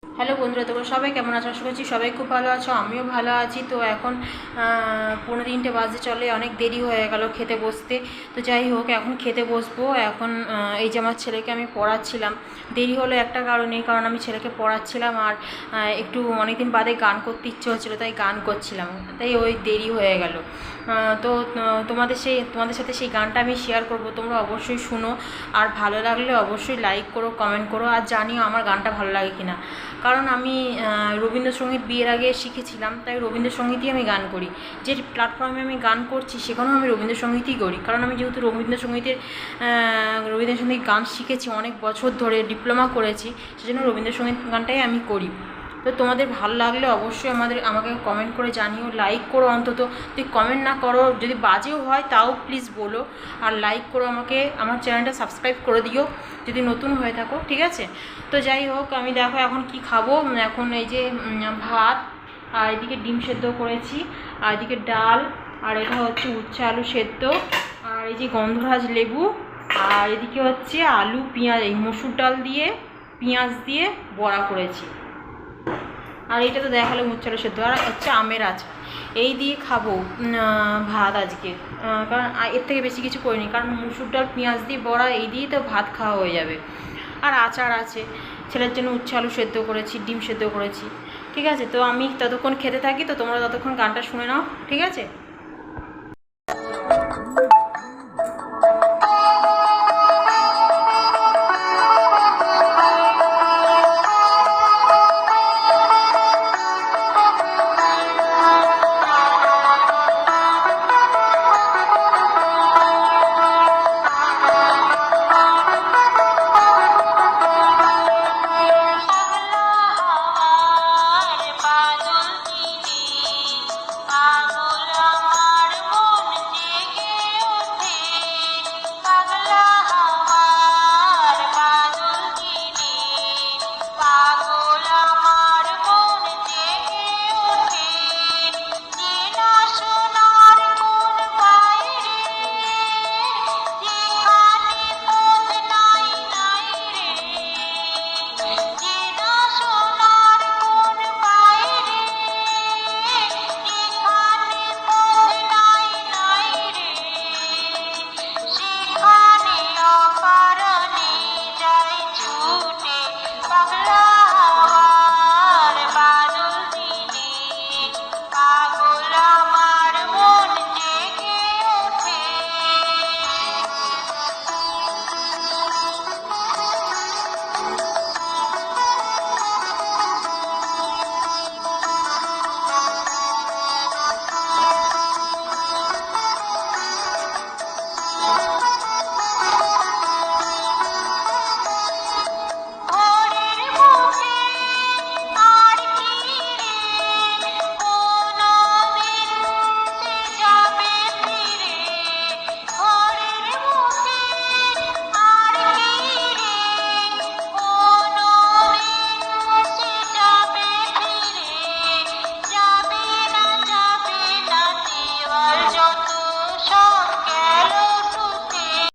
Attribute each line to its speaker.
Speaker 1: Hello বন্ধুরা, তোমরা সবাই কেমন আছো? আশা করছি সবাই খুব ভালো আছো, আমিও ভালো আছি। তো এখন 3:45 বাজে, চলে অনেক দেরি হয়ে গেল খেতে বসতে। তো যাই হোক, এখন খেতে বসবো। এখন এই যে আমার ছেলেকে আমি পড়াচ্ছিলাম। দেরি হলো একটা কারণে, কারণ আমি ছেলেকে পড়াচ্ছিলাম আর একটু অনেকদিন বাদে গান করতে ইচ্ছে হচ্ছিলো, তাই গান করছিলাম, তাই ওই দেরি হয়ে গেল। তো তোমাদের সাথে সেই গানটা আমি শেয়ার করব, তোমরা অবশ্যই শুনো। আর ভালো লাগলে অবশ্যই লাইক করো, কমেন্ট করো, আর জানিও আমার গানটা ভালো লাগে কিনা। কারণ আমি রবীন্দ্রসঙ্গীত বিয়ের আগে শিখেছিলাম, তাই রবীন্দ্রসঙ্গীতই আমি গান করি। যে প্ল্যাটফর্মে আমি গান করছি সেখানেও আমি রবীন্দ্রসঙ্গীতই করি, কারণ আমি যেহেতু রবীন্দ্রসঙ্গীত গান শিখেছি অনেক বছর ধরে, ডিপ্লোমা করেছি, সেজন্য রবীন্দ্রসঙ্গীত গানটাই আমি করি। তো তোমাদের ভালো লাগলে অবশ্যই আমাকে কমেন্ট করে জানিও, লাইক করো। অন্তত যদি কমেন্ট না করো, যদি বাজেও হয় তাও প্লিজ বলো, আর লাইক করো আমাকে, আমার চ্যানেলটা সাবস্ক্রাইব করে দিও যদি নতুন হয়ে থাকো, ঠিক আছে? তো যাই হোক, আমি দেখো এখন কি খাবো। এখন এই যে ভাত, আর এদিকে ডিম সেদ্ধ করেছি, আর এদিকে ডাল, আর এটা হচ্ছে উচ্ছে আলু সেদ্ধ, আর এই যে গন্ধরাজ লেবু, আর এদিকে হচ্ছে আলু পেঁয়াজ, এই মসুর ডাল দিয়ে পেঁয়াজ দিয়ে বড়া করেছি। আর এইটা তো দেখালো উচ্ছে আলু সেদ্ধ, আর হচ্ছে আমের আচার। এই দিয়ে খাবো ভাত আজকে, কারণ এর থেকে বেশি কিছু করিনি, কারণ মুসুর ডাল পেঁয়াজ দিয়ে বড়া এই দিয়েই তো ভাত খাওয়া হয়ে যাবে। আর আচার আছে, ছেলের জন্য উচ্ছে আলু সেদ্ধ করেছি, ডিম সেদ্ধ করেছি। ঠিক আছে, তো আমি ততক্ষণ খেতে থাকি, তো তোমরা ততক্ষণ গানটা শুনে নাও, ঠিক আছে?